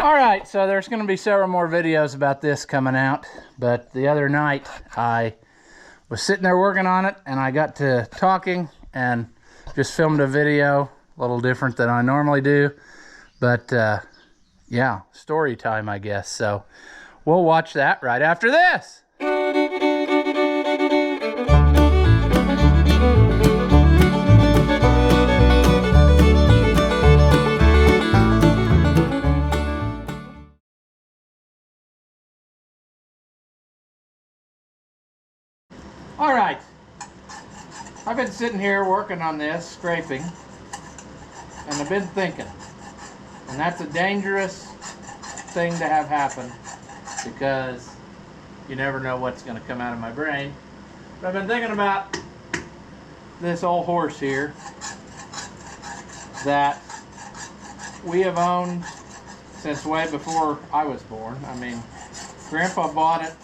Alright, so there's going to be several more videos about this coming out, but the other night I was sitting there working on it and I got to talking and just filmed a video, a little different than I normally do, but yeah, story time I guess. So we'll watch that right after this. All right, I've been sitting here working on this, scraping, and I've been thinking, and that's a dangerous thing to have happen because you never know what's going to come out of my brain. But I've been thinking about this old horse here that we have owned since way before I was born. I mean, Grandpa bought it.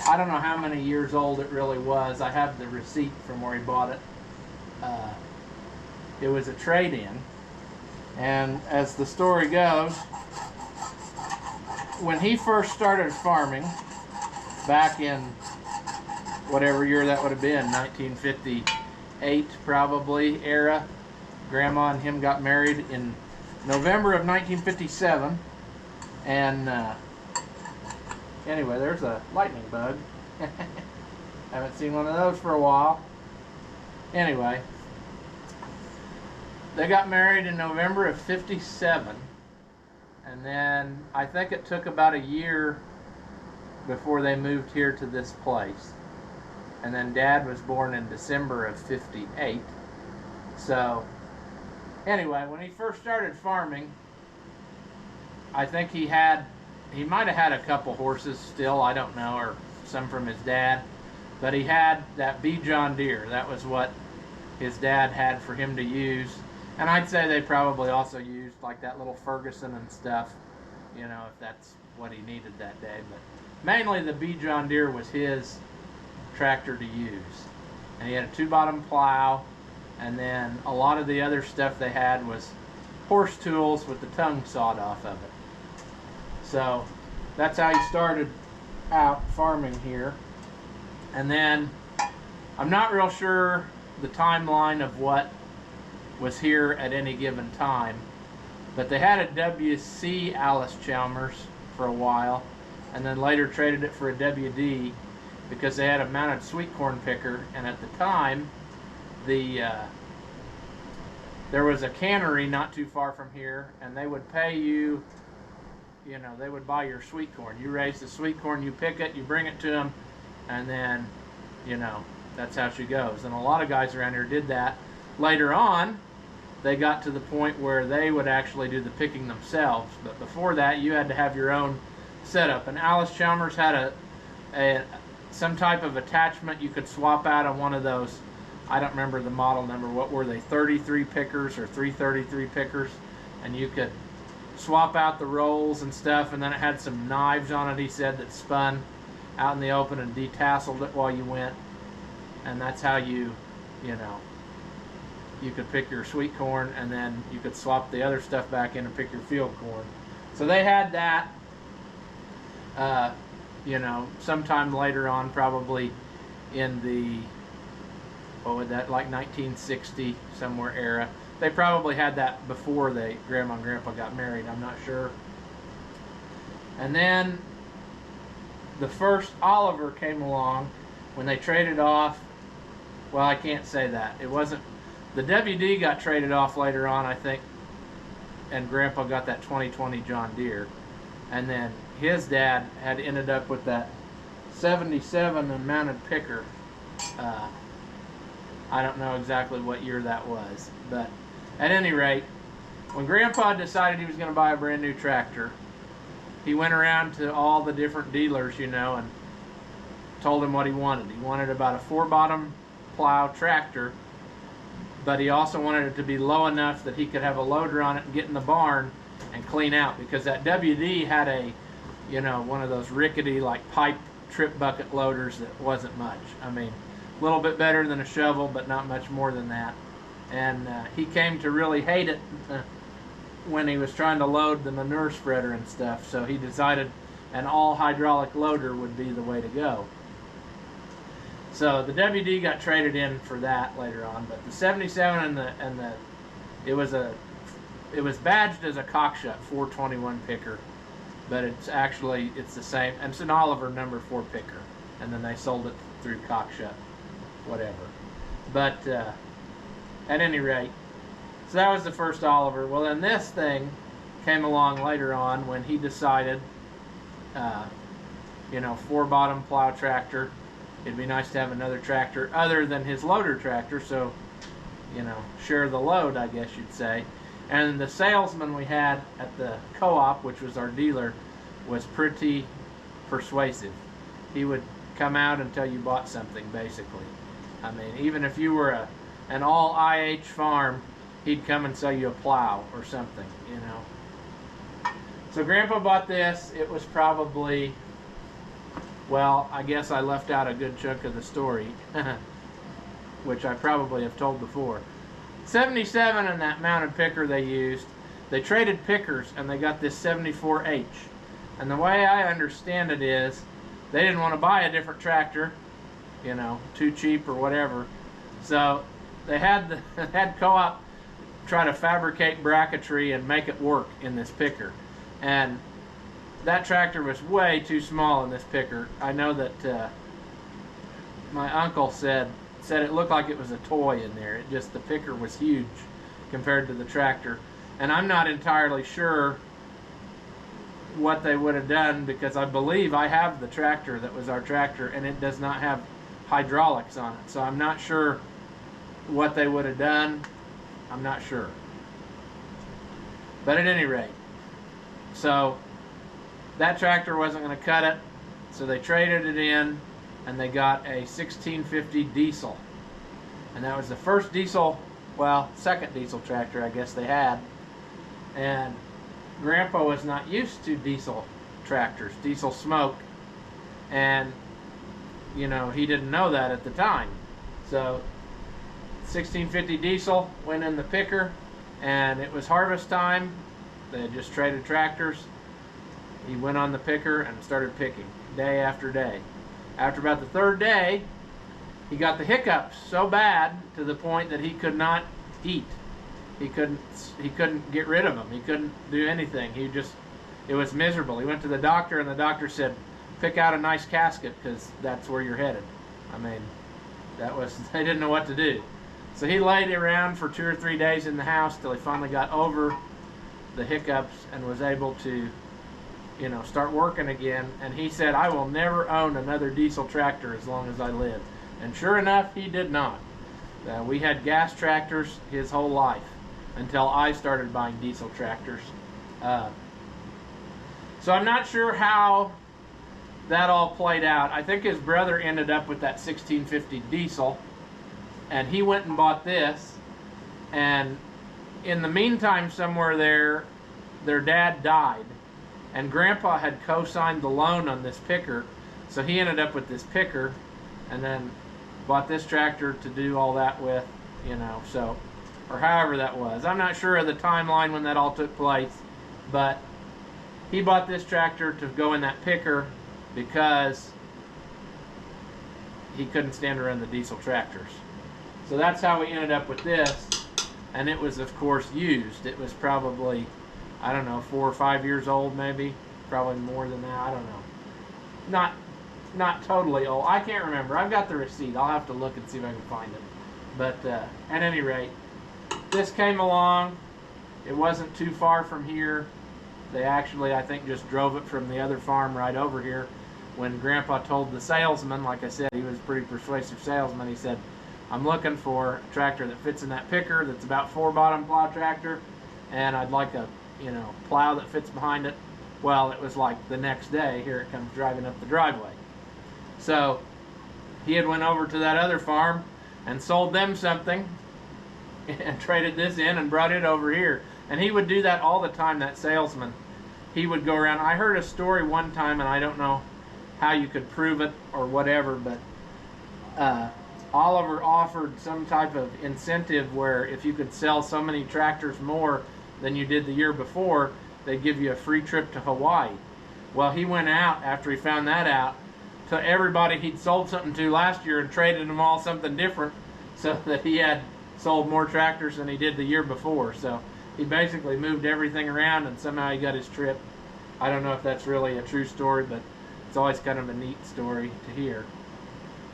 I don't know how many years old it really was. I have the receipt from where he bought it. It was a trade-in. And as the story goes, when he first started farming, back in whatever year that would have been, 1958 probably era, Grandma and him got married in November of 1957. And anyway, there's a lightning bug. Haven't seen one of those for a while. Anyway, they got married in November of 57. And then I think it took about a year before they moved here to this place. And then Dad was born in December of 58. So anyway, when he first started farming, I think he might have had a couple horses still, I don't know, or some from his dad. But he had that B John Deere. That was what his dad had for him to use. And I'd say they probably also used like that little Ferguson and stuff, you know, if that's what he needed that day. But mainly the B John Deere was his tractor to use. And he had a 2-bottom plow, and then a lot of the other stuff they had was horse tools with the tongue sawed off of it. So that's how he started out farming here. And then I'm not real sure the timeline of what was here at any given time, but they had a WC Allis-Chalmers for a while, and then later traded it for a WD because they had a mounted sweet corn picker. And at the time, there was a cannery not too far from here, and they would pay you, you know, they would buy your sweet corn. You raise the sweet corn, you pick it, you bring it to them, and then, you know, that's how she goes. And a lot of guys around here did that. Later on, they got to the point where they would actually do the picking themselves. But before that, you had to have your own setup. And Allis-Chalmers had some type of attachment you could swap out on one of those. I don't remember the model number. What were they, 33 pickers or 333 pickers? And you could swap out the rolls and stuff, and then it had some knives on it, he said, that spun out in the open and detasseled it while you went. And that's how you know, you could pick your sweet corn, and then you could swap the other stuff back in and pick your field corn. So they had that, you know, sometime later on, probably in the, what would that, like 1960 somewhere era. They probably had that before Grandma and Grandpa got married, I'm not sure. And then the first Oliver came along when they traded off. Well, I can't say that. It wasn't, the WD got traded off later on, I think, and Grandpa got that 2020 John Deere. And then his dad had ended up with that 77 and mounted picker. I don't know exactly what year that was, but at any rate, when Grandpa decided he was going to buy a brand new tractor, he went around to all the different dealers, you know, and told them what he wanted. He wanted about a 4-bottom plow tractor, but he also wanted it to be low enough that he could have a loader on it and get in the barn and clean out, because that WD had a, you know, one of those rickety like pipe trip bucket loaders that wasn't much. I mean, a little bit better than a shovel, but not much more than that. And he came to really hate it when he was trying to load the manure spreader and stuff. So he decided an all hydraulic loader would be the way to go. So the WD got traded in for that later on, but the 77 and the it was badged as a Cockshut 421 picker, but it's the same, and it's an Oliver number 4 picker, and then they sold it through Cockshut, whatever. But at any rate, so that was the first Oliver. Well, then this thing came along later on when he decided, 4-bottom plow tractor. It'd be nice to have another tractor other than his loader tractor, so, share the load, I guess you'd say. And the salesman we had at the co-op, which was our dealer, was pretty persuasive. He would come out until you bought something, basically. I mean, even if you were an all IH farm, he'd come and sell you a plow or something, So Grandpa bought this. It was probably, well, I guess I left out a good chunk of the story, which I probably have told before. 77 and that mounted picker they used, they traded pickers and they got this 74H. And the way I understand it is, they didn't want to buy a different tractor, too cheap or whatever. So they had co-op try to fabricate bracketry and make it work in this picker. And that tractor was way too small in this picker. I know that my uncle said it looked like it was a toy in there. The picker was huge compared to the tractor. And I'm not entirely sure what they would have done, because I believe I have the tractor that was our tractor, and it does not have hydraulics on it. So I'm not sure what they would have done. I'm not sure. But at any rate, so that tractor wasn't going to cut it, so they traded it in, and they got a 1650 diesel. And that was the first diesel, second diesel tractor I guess they had. And Grandpa was not used to diesel tractors, diesel smoke, and he didn't know that at the time. So 1650 diesel went in the picker, and it was harvest time. They had just traded tractors. He went on the picker and started picking day after day. After about the third day, he got the hiccups so bad to the point that he could not eat. He couldn't get rid of them. He couldn't do anything. It was miserable. He went to the doctor, and the doctor said, pick out a nice casket, because that's where you're headed. I mean, they didn't know what to do. So he laid around for 2 or 3 days in the house till he finally got over the hiccups and was able to, start working again. And he said, I will never own another diesel tractor as long as I live. And sure enough, he did not. We had gas tractors his whole life until I started buying diesel tractors. So I'm not sure how that all played out. I think his brother ended up with that 1650 diesel, and he went and bought this. And in the meantime, somewhere there, their dad died, and Grandpa had co-signed the loan on this picker, so he ended up with this picker, and then bought this tractor to do all that with, so, or however that was. I'm not sure of the timeline when that all took place, but he bought this tractor to go in that picker because he couldn't stand around the diesel tractors. So that's how we ended up with this, and it was, of course, used. It was probably, I don't know, 4 or 5 years old, maybe, probably more than that. I don't know. Not totally old. I can't remember. I've got the receipt. I'll have to look and see if I can find it. But at any rate, this came along. It wasn't too far from here. They actually, I think, just drove it from the other farm right over here. When Grandpa told the salesman, like I said, he was a pretty persuasive salesman. He said, I'm looking for a tractor that fits in that picker, that's about 4-bottom plow tractor, and I'd like a plow that fits behind it. Well, it was like the next day, here it comes driving up the driveway. So he had went over to that other farm and sold them something and traded this in and brought it over here. And he would do that all the time, that salesman. He would go around. I heard a story one time, and I don't know how you could prove it or whatever, but Oliver offered some type of incentive where if you could sell so many tractors more, than you did the year before, they'd give you a free trip to Hawaii. Well, he went out after he found that out to everybody he'd sold something to last year and traded them all something different, so that he had sold more tractors than he did the year before. So he basically moved everything around, and somehow he got his trip. I don't know if that's really a true story, but it's always kind of a neat story to hear.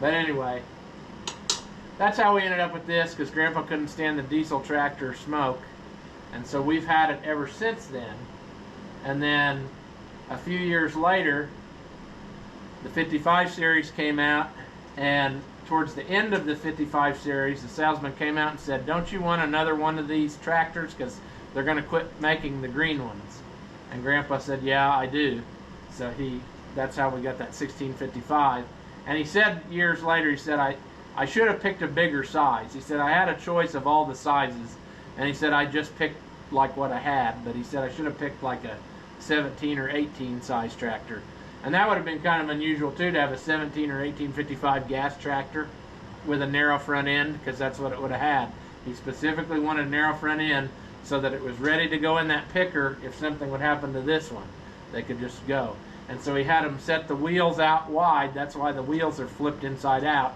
But anyway, that's how we ended up with this, because Grandpa couldn't stand the diesel tractor smoke. And so we've had it ever since then. And then a few years later, the 55 series came out, and towards the end of the 55 series, the salesman came out and said, "Don't you want another one of these tractors? Because they're going to quit making the green ones." And Grandpa said, "Yeah, I do." So that's how we got that 1655. And he said years later, he said, I should have picked a bigger size. He said, I had a choice of all the sizes, and he said, I just picked like what I had, but he said I should have picked like a 17 or 18 size tractor. And that would have been kind of unusual too, to have a 17 or 1855 gas tractor with a narrow front end, because that's what it would have had. He specifically wanted a narrow front end so that it was ready to go in that picker if something would happen to this one. They could just go. And so he had them set the wheels out wide. That's why the wheels are flipped inside out.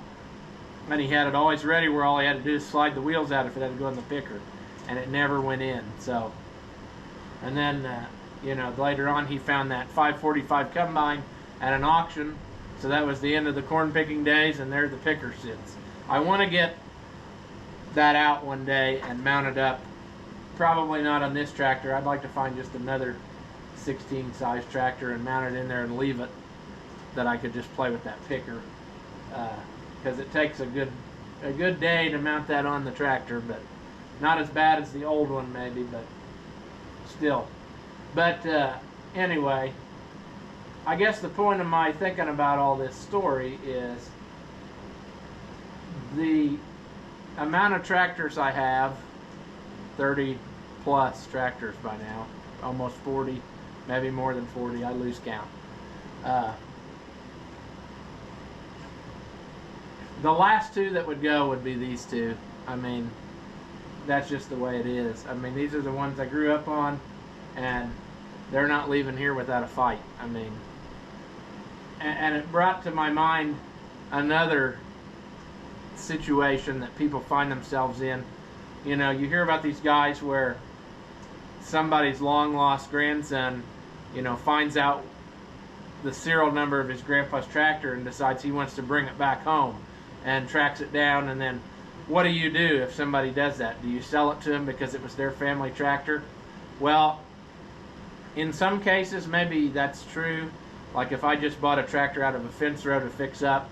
And he had it always ready where all he had to do is slide the wheels out if it had to go in the picker. And it never went in. So, and then, later on he found that 545 combine at an auction. So that was the end of the corn picking days, and there the picker sits. I want to get that out one day and mount it up. Probably not on this tractor. I'd like to find just another 16 size tractor and mount it in there and leave it, that I could just play with that picker. Because it takes a good day to mount that on the tractor, but not as bad as the old one maybe, but still. But anyway, I guess the point of my thinking about all this story is the amount of tractors I have, 30 plus tractors by now, almost 40, maybe more than 40, I lose count. The last two that would go would be these two. I mean, that's just the way it is. I mean, these are the ones I grew up on, and they're not leaving here without a fight. I mean, and it brought to my mind another situation that people find themselves in. You know, you hear about these guys where somebody's long lost grandson, finds out the serial number of his grandpa's tractor and decides he wants to bring it back home and tracks it down. And then what do you do if somebody does that? Do you sell it to them because it was their family tractor? Well, in some cases maybe that's true. Like if I just bought a tractor out of a fence row to fix up,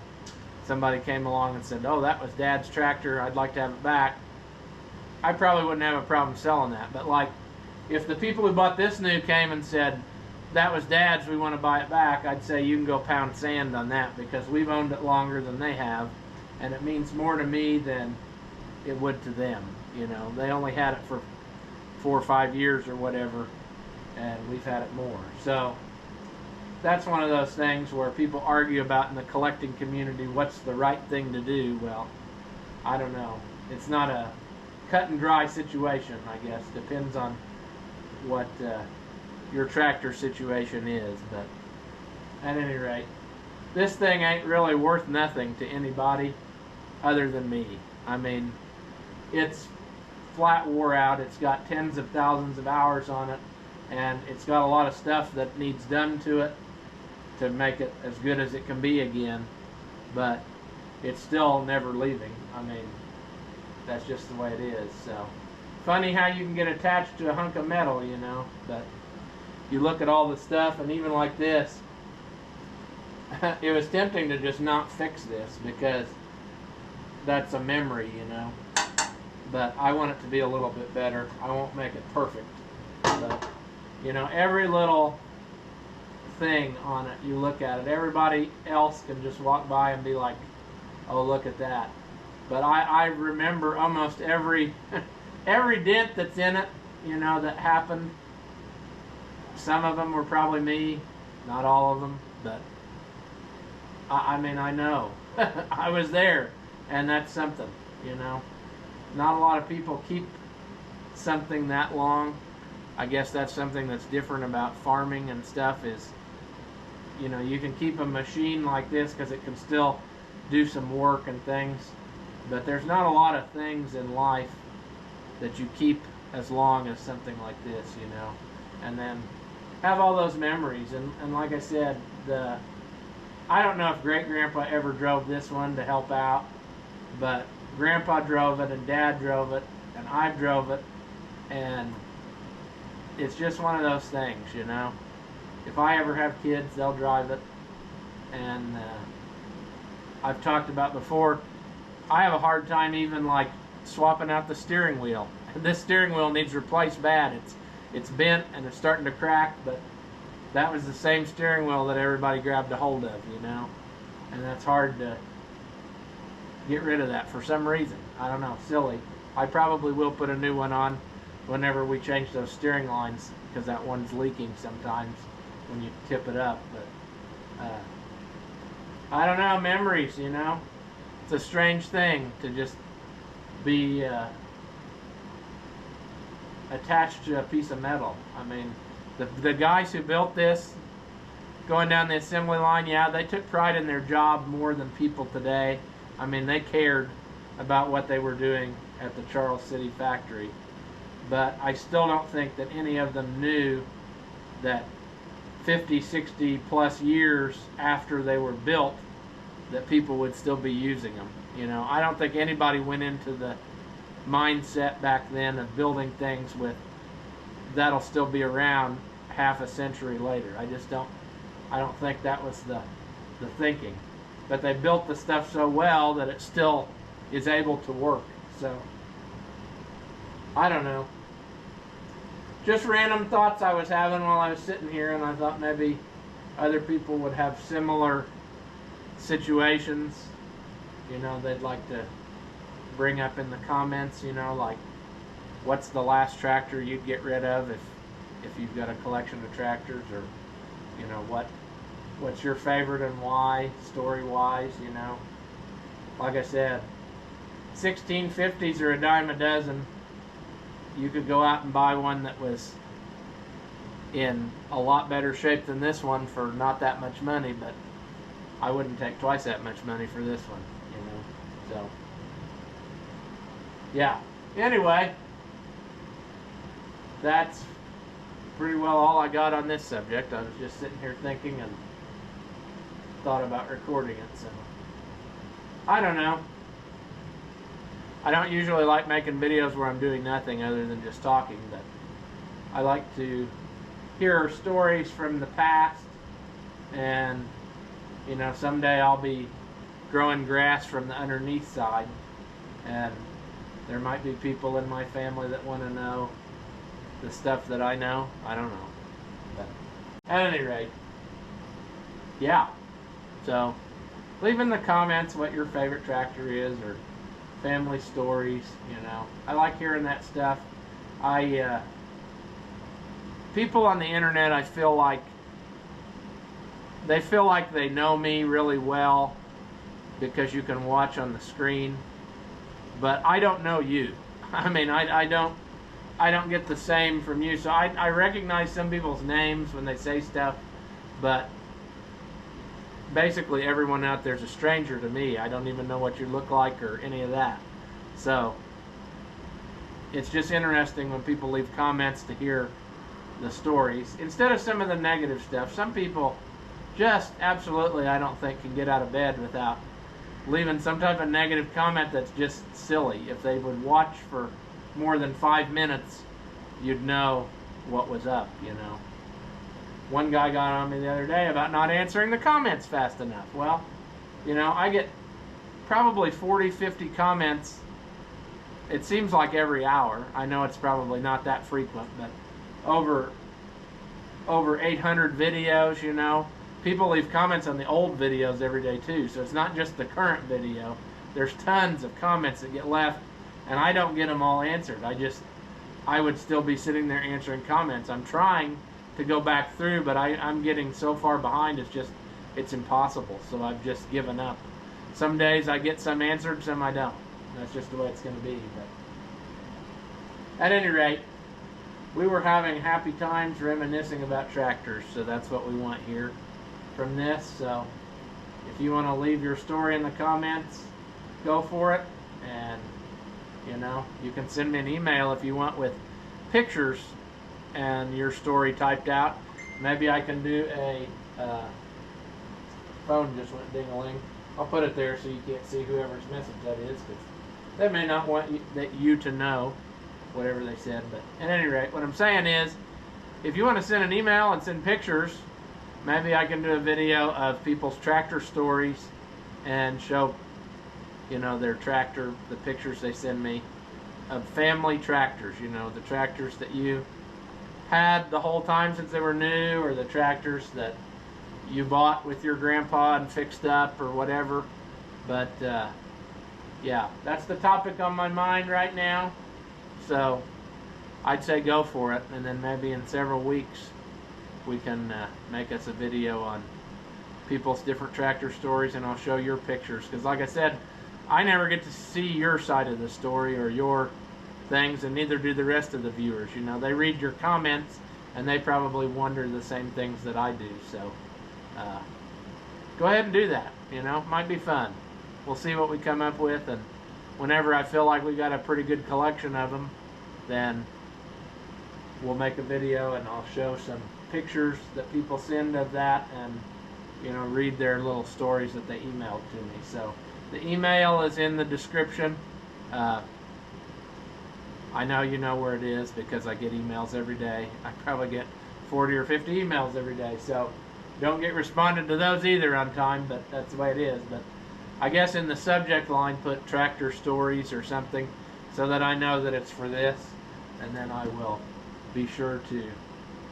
somebody came along and said, "Oh, that was Dad's tractor, I'd like to have it back," I probably wouldn't have a problem selling that. But like, if the people who bought this new came and said, "That was Dad's, we want to buy it back," I'd say you can go pound sand on that, because we've owned it longer than they have, and it means more to me than it would to them. They only had it for 4 or 5 years or whatever, and we've had it more. So that's one of those things where people argue about in the collecting community, what's the right thing to do. Well, I don't know. It's not a cut and dry situation, I guess. Depends on what your tractor situation is. But at any rate, this thing ain't really worth nothing to anybody other than me. I mean, it's flat wore out. It's got tens of thousands of hours on it, and it's got a lot of stuff that needs done to it to make it as good as it can be again, but it's still never leaving. I mean, that's just the way it is. So funny how you can get attached to a hunk of metal, but you look at all the stuff, and even like this, it was tempting to just not fix this because that's a memory, but I want it to be a little bit better. I won't make it perfect, but every little thing on it, you look at it, everybody else can just walk by and be like, "Oh, look at that." But I remember almost every dent that's in it, that happened. Some of them were probably me, not all of them, but I mean, I know. I was there, and that's something, Not a lot of people keep something that long. I guess that's something that's different about farming and stuff is, you know, you can keep a machine like this because it can still do some work and things, but there's not a lot of things in life that you keep as long as something like this, you know, and then have all those memories. And like I said, I don't know if Great-Grandpa ever drove this one to help out, but Grandpa drove it and Dad drove it and I drove it, and it's just one of those things, you know. If I ever have kids, they'll drive it. And I've talked about before, I have a hard time even like swapping out the steering wheel. This steering wheel needs replaced bad. It's bent and it's starting to crack, but that was the same steering wheel that everybody grabbed a hold of, you know. And that's hard to get rid of that for some reason. I don't know, silly. I probably will put a new one on whenever we change those steering lines, because that one's leaking sometimes when you tip it up. But I don't know, memories, you know. It's a strange thing to just be attached to a piece of metal. I mean, the guys who built this, going down the assembly line, yeah, they took pride in their job more than people today. I mean, they cared about what they were doing at the Charles City factory. But I still don't think that any of them knew that 50, 60 plus years after they were built, that people would still be using them. You know, I don't think anybody went into the mindset back then of building things with that'll still be around half a century later. I don't think that was the thinking. But they built the stuff so well that it still is able to work. So I don't know. Just random thoughts I was having while I was sitting here, and I thought maybe other people would have similar situations, you know, they'd like to bring up in the comments, you know, like what's the last tractor you'd get rid of if you've got a collection of tractors, or, you know, what's your favorite and why, story-wise, you know. Like I said, 1650s are a dime a dozen. You could go out and buy one that was in a lot better shape than this one for not that much money, but I wouldn't take twice that much money for this one, you know. So, yeah. Anyway, that's pretty well all I got on this subject. I was just sitting here thinking and thought about recording it, so I don't know. I don't usually like making videos where I'm doing nothing other than just talking, but I like to hear stories from the past, and, you know, someday I'll be growing grass from the underneath side, and there might be people in my family that want to know the stuff that I know. I don't know. But at any rate, yeah. So leave in the comments what your favorite tractor is, or family stories, you know. I like hearing that stuff. People on the internet, I feel like they know me really well because you can watch on the screen, but I don't know you. I mean, I don't get the same from you. So I recognize some people's names when they say stuff, but basically everyone out there is a stranger to me. I don't even know what you look like or any of that. So it's just interesting when people leave comments to hear the stories instead of some of the negative stuff. Some people just absolutely, I don't think, can get out of bed without leaving some type of negative comment that's just silly. If they would watch for more than 5 minutes, you'd know what was up, you know. One guy got on me the other day about not answering the comments fast enough. Well, you know, I get probably 40, 50 comments. It seems like every hour. I know it's probably not that frequent, but over 800 videos, you know. People leave comments on the old videos every day too, so it's not just the current video. There's tons of comments that get left, and I don't get them all answered. I would still be sitting there answering comments. I'm trying to go back through, but I'm getting so far behind, it's impossible, so I've just given up. Some days I get some answered, some I don't. That's just the way it's going to be. But at any rate, we were having happy times reminiscing about tractors, so that's what we want here from this. So if you want to leave your story in the comments, go for it. And you know, you can send me an email if you want with pictures and your story typed out. Maybe I can do a phone just went ding-a-ling. I'll put it there so you can't see whoever's message that is, because they may not want you to know whatever they said. But at any rate, what I'm saying is, if you want to send an email and send pictures, maybe I can do a video of people's tractor stories and show, you know, their tractor, the pictures they send me of family tractors, you know, the tractors that you had the whole time since they were new, or the tractors that you bought with your grandpa and fixed up or whatever. But yeah, that's the topic on my mind right now, so I'd say go for it. And then maybe in several weeks we can make us a video on people's different tractor stories, and I'll show your pictures, because like I said, I never get to see your side of the story or your things, and neither do the rest of the viewers. You know, they read your comments and they probably wonder the same things that I do. So go ahead and do that. You know, might be fun. We'll see what we come up with, and whenever I feel like we got a pretty good collection of them, then we'll make a video and I'll show some pictures that people send of that, and you know, read their little stories that they emailed to me. So the email is in the description. I know you know where it is because I get emails every day. I probably get 40 or 50 emails every day, so don't get responded to those either on time, but that's the way it is. But I guess in the subject line put tractor stories or something, so that I know that it's for this, and then I will be sure to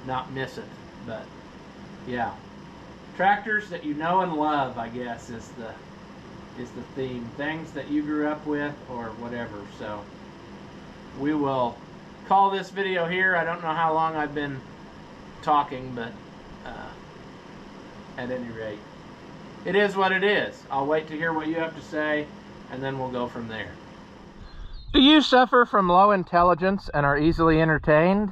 not miss it. But yeah, tractors that you know and love, I guess, is the theme. Things that you grew up with or whatever. So we will call this video here. I don't know how long I've been talking, but at any rate, it is what it is. I'll wait to hear what you have to say, and then we'll go from there. Do you suffer from low intelligence and are easily entertained?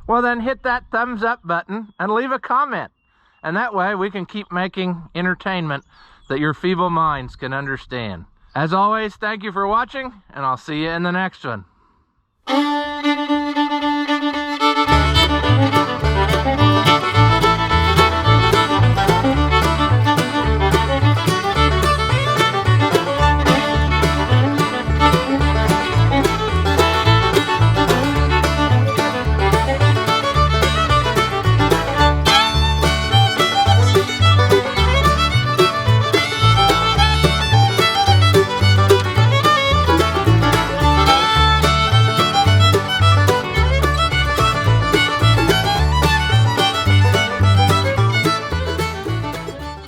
Well, then hit that thumbs up button and leave a comment, and that way we can keep making entertainment that your feeble minds can understand. As always, thank you for watching, and I'll see you in the next one.